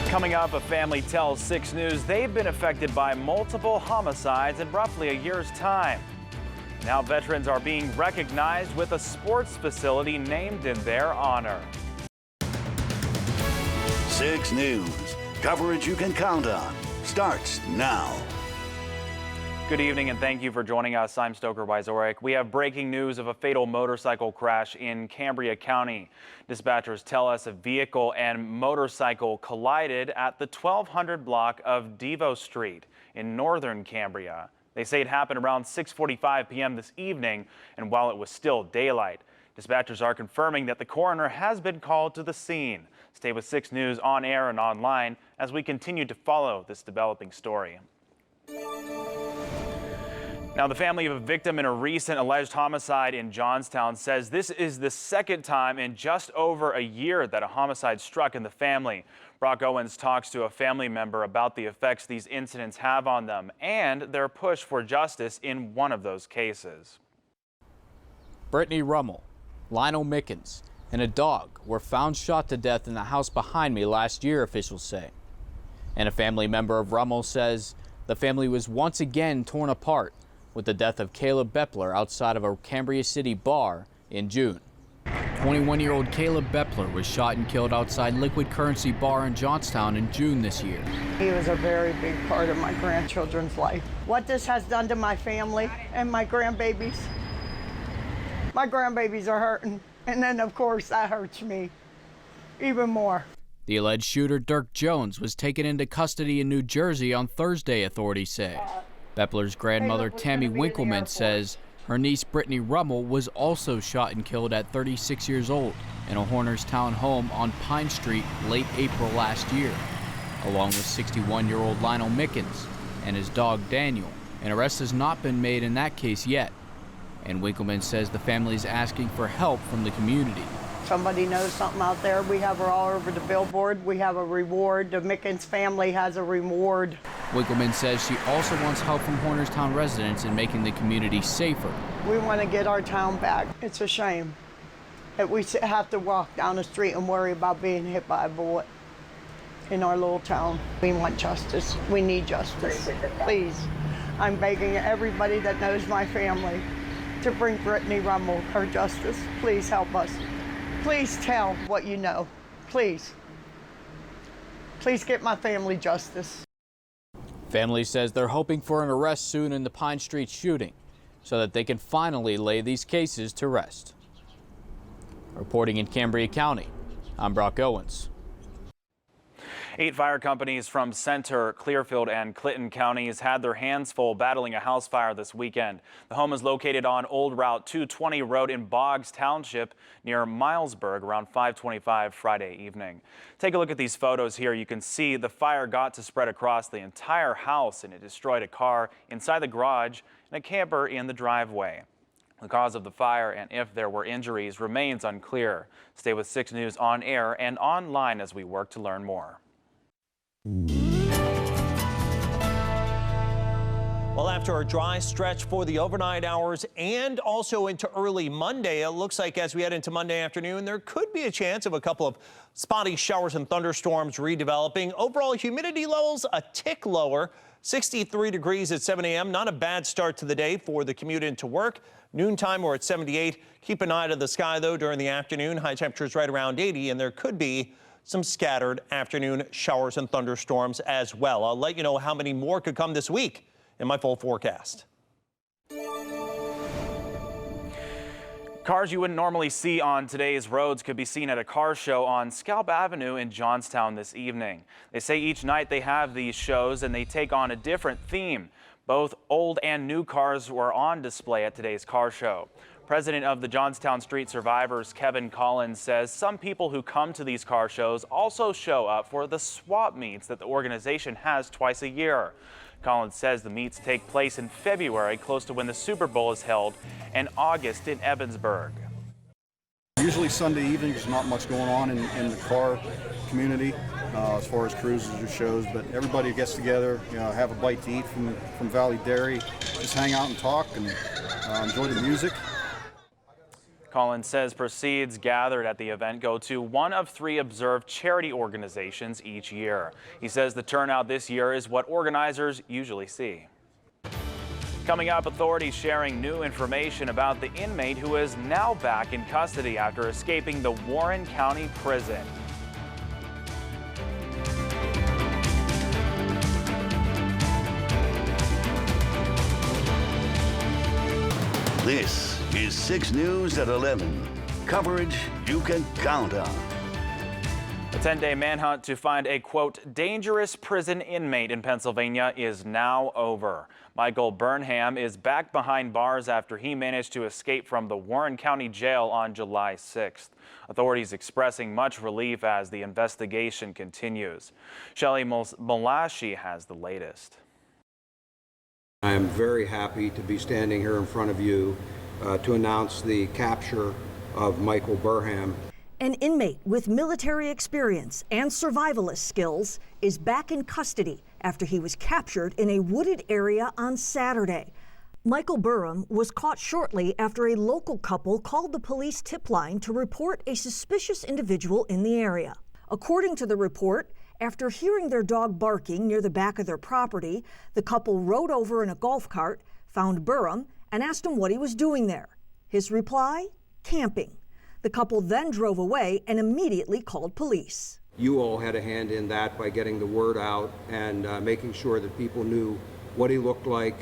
Coming up, a family tells 6 News they've been affected by multiple homicides in roughly a year's time. Now veterans are being recognized with a sports facility named in their honor. 6 News. Coverage you can count on starts now. Good evening and thank you for joining us. I'm Stoker Wyzorek. We have breaking news of a fatal motorcycle crash in Cambria County. Dispatchers tell us a vehicle and motorcycle collided at the 1200 block of Devo Street in northern Cambria. They say it happened around 6:45 p.m. this evening, and while it was still daylight. Dispatchers are confirming that the coroner has been called to the scene. Stay with 6 News on air and online as we continue to follow this developing story. Now, the family of a victim in a recent alleged homicide in Johnstown says this is the second time in just over a year that a homicide struck in the family. Brock Owens talks to a family member about the effects these incidents have on them and their push for justice in one of those cases. Brittany Rummel, Lionel Mickens, and a dog were found shot to death in the house behind me last year, officials say. And a family member of Rummel says the family was once again torn apart with the death of Caleb Bepler outside of a Cambria City bar in June. 21-year-old Caleb Bepler was shot and killed outside Liquid Currency Bar in Johnstown in June this year. He was a very big part of my grandchildren's life. What this has done to my family and my grandbabies. My grandbabies are hurting, and then of course that hurts me even more. The alleged shooter, Dirk Jones, was taken into custody in New Jersey on Thursday, authorities say. Bepler's grandmother, Tammy Winkleman, says her niece, Brittany Rummel, was also shot and killed at 36 years old in a Hornerstown home on Pine Street late April last year, along with 61-year-old Lionel Mickens and his dog, Daniel. An arrest has not been made in that case yet, and Winkleman says the family is asking for help from the community. Somebody knows something out there. We have her all over the billboard. We have a reward. The Mickens family has a reward. Winkleman says she also wants help from Hornerstown residents in making the community safer. We want to get our town back. It's a shame that we have to walk down the street and worry about being hit by a bullet in our little town. We want justice. We need justice. Please, I'm begging everybody that knows my family to bring Brittany Rummel her justice. Please help us. Please tell what you know. Please. Please get my family justice. Family says they're hoping for an arrest soon in the Pine Street shooting so that they can finally lay these cases to rest. Reporting in Cambria County, I'm Brock Owens. 8 fire companies from Center, Clearfield, and Clinton counties had their hands full battling a house fire this weekend. The home is located on Old Route 220 Road in Boggs Township near Milesburg around 5:25 Friday evening. Take a look at these photos here. You can see the fire got to spread across the entire house, and it destroyed a car inside the garage and a camper in the driveway. The cause of the fire and if there were injuries remains unclear. Stay with 6 News on air and online as we work to learn more. Well, after a dry stretch for the overnight hours and also into early Monday, it looks like as we head into Monday afternoon, there could be a chance of a couple of spotty showers and thunderstorms redeveloping. Overall humidity levels a tick lower, 63 degrees at 7 a.m. Not a bad start to the day for the commute into work. Noontime, we're at 78. Keep an eye to the sky, though, during the afternoon. High temperatures right around 80, and there could be some scattered afternoon showers and thunderstorms as well. I'll let you know how many more could come this week in my full forecast. Cars you wouldn't normally see on today's roads could be seen at a car show on Scalp Avenue in Johnstown this evening. They say each night they have these shows and they take on a different theme. Both old and new cars were on display at today's car show. President of the Johnstown Street Survivors, Kevin Collins, says some people who come to these car shows also show up for the swap meets that the organization has twice a year. Collins says the meets take place in February, close to when the Super Bowl is held, and August in Evansburg. Usually Sunday evening, there's not much going on in the car community as far as cruises or shows, but everybody gets together, have a bite to eat from Valley Dairy, just hang out and talk and enjoy the music. Collins says proceeds gathered at the event go to one of 3 observed charity organizations each year. He says the turnout this year is what organizers usually see. Coming up, authorities sharing new information about the inmate who is now back in custody after escaping the Warren County Prison. This is 6 News at 11. Coverage you can count on. A 10-day manhunt to find a, quote, dangerous prison inmate in Pennsylvania is now over. Michael Burnham is back behind bars after he managed to escape from the Warren County Jail on July 6th. Authorities expressing much relief as the investigation continues. Shelley Malashi has the latest. I am very happy to be standing here in front of you to announce the capture of Michael Burnham. An inmate with military experience and survivalist skills is back in custody after he was captured in a wooded area on Saturday. Michael Burnham was caught shortly after a local couple called the police tip line to report a suspicious individual in the area. According to the report, after hearing their dog barking near the back of their property, the couple rode over in a golf cart, found Burnham, and asked him what he was doing there. His reply? Camping. The couple then drove away and immediately called police. You all had a hand in that by getting the word out and making sure that people knew what he looked like,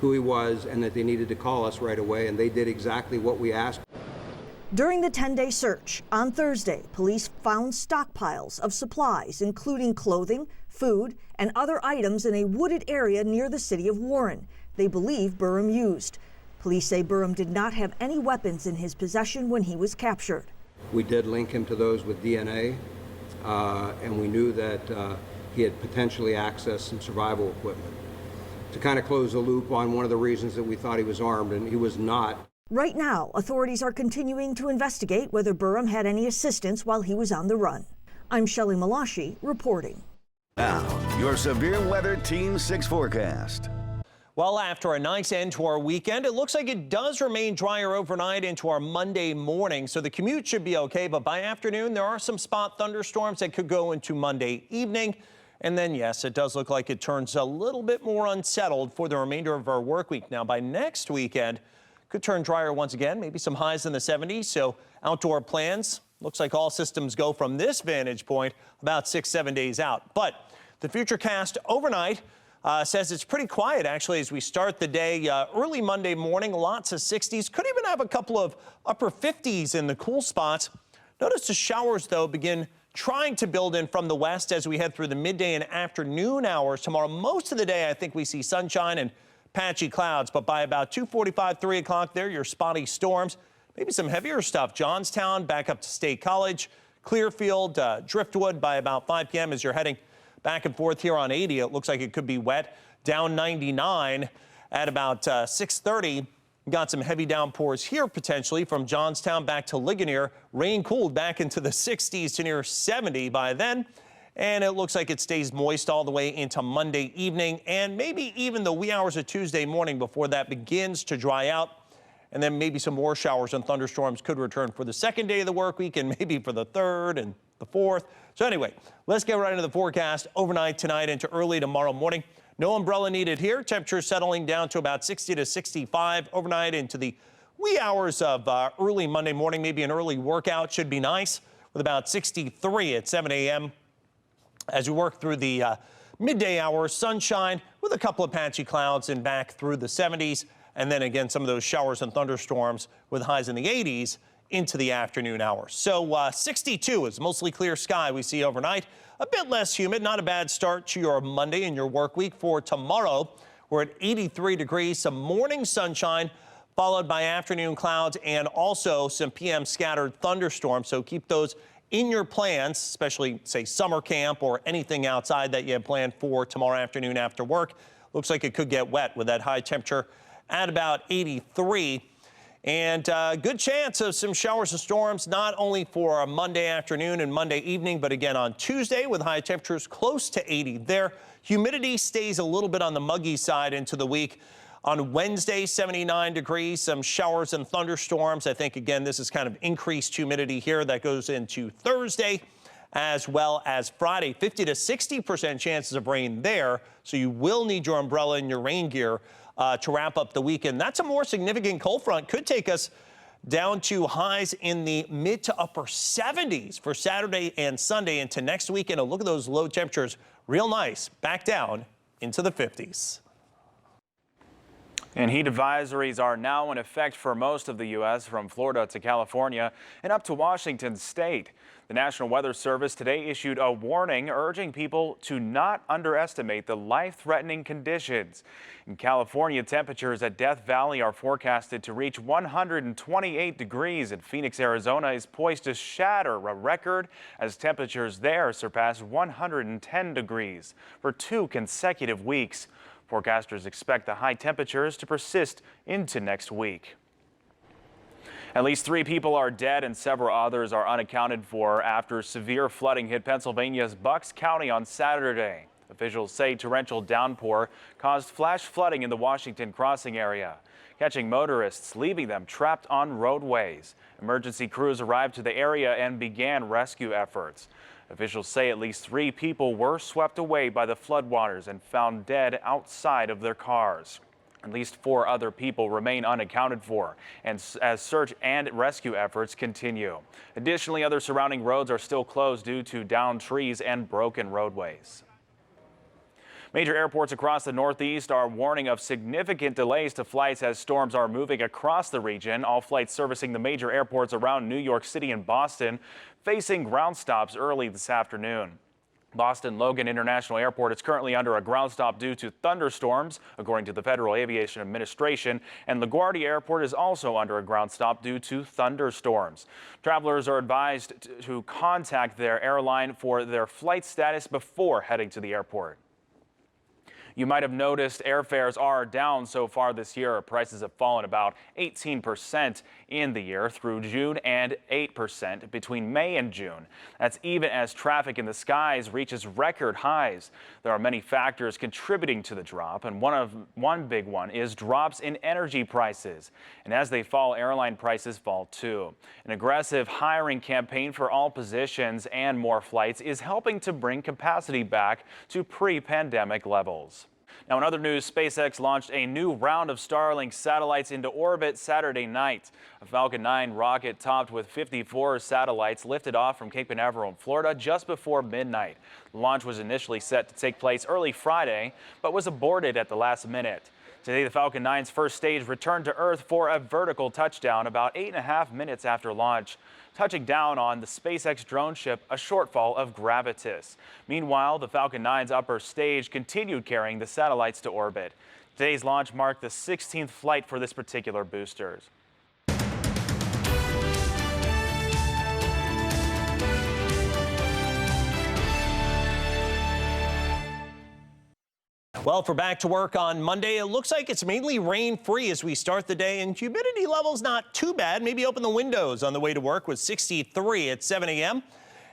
who he was, and that they needed to call us right away, and they did exactly what we asked. During the 10-day search, on Thursday, police found stockpiles of supplies, including clothing, food, and other items in a wooded area near the city of Warren. They believe Burnham used. Police say Burnham did not have any weapons in his possession when he was captured. We did link him to those with DNA, and we knew that he had potentially accessed some survival equipment. To kind of close the loop on one of the reasons that we thought he was armed, and he was not. Right now, authorities are continuing to investigate whether Burnham had any assistance while he was on the run. I'm Shelley Malashi reporting. Now, your severe weather Team 6 forecast. Well, after a nice end to our weekend, it looks like it does remain drier overnight into our Monday morning, so the commute should be okay. But by afternoon, there are some spot thunderstorms that could go into Monday evening. And then, yes, it does look like it turns a little bit more unsettled for the remainder of our work week. Now, by next weekend, could turn drier once again, maybe some highs in the 70s. So outdoor plans, looks like all systems go from this vantage point about 6-7 days out. But the Futurecast overnight says it's pretty quiet, actually, as we start the day. Early Monday morning, lots of 60s. Could even have a couple of upper 50s in the cool spots. Notice the showers, though, begin trying to build in from the west as we head through the midday and afternoon hours. Tomorrow, most of the day, I think we see sunshine and patchy clouds, but by about 2:45, 3 o'clock, there your spotty storms. Maybe some heavier stuff. Johnstown back up to State College, Clearfield, Driftwood by about 5 p.m. as you're heading back and forth here on 80. It looks like it could be wet. Down 99 at about 6:30. Got some heavy downpours here potentially from Johnstown back to Ligonier. Rain cooled back into the 60s to near 70 by then. And it looks like it stays moist all the way into Monday evening and maybe even the wee hours of Tuesday morning before that begins to dry out. And then maybe some more showers and thunderstorms could return for the second day of the work week and maybe for the third and the fourth. So anyway, let's get right into the forecast overnight tonight into early tomorrow morning. No umbrella needed here. Temperatures settling down to about 60 to 65 overnight into the wee hours of early Monday morning. Maybe an early workout should be nice with about 63 at 7 a.m. As we work through the midday hours, sunshine with a couple of patchy clouds and back through the 70s. And then again, some of those showers and thunderstorms with highs in the 80s into the afternoon hours. So 62 is mostly clear sky we see overnight. A bit less humid, not a bad start to your Monday and your work week. For tomorrow, we're at 83 degrees, some morning sunshine followed by afternoon clouds and also some PM scattered thunderstorms. So keep those in your plans, especially, say, summer camp or anything outside that you have planned for tomorrow afternoon after work. Looks like it could get wet with that high temperature at about 83. And good chance of some showers and storms, not only for Monday afternoon and Monday evening, but again on Tuesday with high temperatures close to 80 there. Humidity stays a little bit on the muggy side into the week. On Wednesday, 79 degrees, some showers and thunderstorms. I think, again, this is kind of increased humidity here that goes into Thursday as well as Friday. 50 to 60% chances of rain there, so you will need your umbrella and your rain gear to wrap up the weekend. That's a more significant cold front. Could take us down to highs in the mid to upper 70s for Saturday and Sunday into next weekend. And look at those low temperatures, real nice, back down into the 50s. And heat advisories are now in effect for most of the U.S., from Florida to California and up to Washington state. The National Weather Service today issued a warning urging people to not underestimate the life-threatening conditions. In California, temperatures at Death Valley are forecasted to reach 128 degrees, and Phoenix, Arizona is poised to shatter a record as temperatures there surpass 110 degrees for 2 consecutive weeks. Forecasters expect the high temperatures to persist into next week. At least 3 people are dead and several others are unaccounted for after severe flooding hit Pennsylvania's Bucks County on Saturday. Officials say torrential downpour caused flash flooding in the Washington Crossing area, catching motorists, leaving them trapped on roadways. Emergency crews arrived to the area and began rescue efforts. Officials say at least 3 people were swept away by the floodwaters and found dead outside of their cars. At least 4 other people remain unaccounted for, and as search and rescue efforts continue. Additionally, other surrounding roads are still closed due to downed trees and broken roadways. Major airports across the Northeast are warning of significant delays to flights as storms are moving across the region. All flights servicing the major airports around New York City and Boston facing ground stops early this afternoon. Boston Logan International Airport is currently under a ground stop due to thunderstorms, according to the Federal Aviation Administration, and LaGuardia Airport is also under a ground stop due to thunderstorms. Travelers are advised to contact their airline for their flight status before heading to the airport. You might have noticed airfares are down so far this year. Prices have fallen about 18% in the year through June and 8% between May and June. That's even as traffic in the skies reaches record highs. There are many factors contributing to the drop, and one big one is drops in energy prices. And as they fall, airline prices fall too. An aggressive hiring campaign for all positions and more flights is helping to bring capacity back to pre-pandemic levels. Now, in other news, SpaceX launched a new round of Starlink satellites into orbit Saturday night. A Falcon 9 rocket topped with 54 satellites lifted off from Cape Canaveral in Florida just before midnight. The launch was initially set to take place early Friday, but was aborted at the last minute. Today, the Falcon 9's first stage returned to Earth for a vertical touchdown about 8.5 minutes after launch, touching down on the SpaceX drone ship, a shortfall of Gravitas. Meanwhile, the Falcon 9's upper stage continued carrying the satellites to orbit. Today's launch marked the 16th flight for this particular boosters. Well, for back to work on Monday, it looks like it's mainly rain-free as we start the day, and humidity levels not too bad. Maybe open the windows on the way to work with 63 at 7 a.m.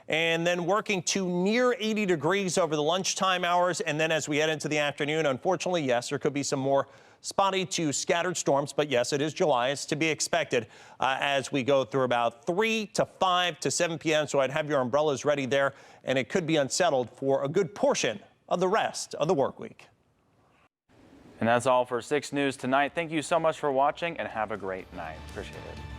and then working to near 80 degrees over the lunchtime hours. And then as we head into the afternoon, unfortunately, yes, there could be some more spotty to scattered storms. But yes, it is July. It's to be expected as we go through about 3 to 5 to 7 p.m. So I'd have your umbrellas ready there, and it could be unsettled for a good portion of the rest of the work week. And that's all for 6 News tonight. Thank you so much for watching and have a great night. Appreciate it.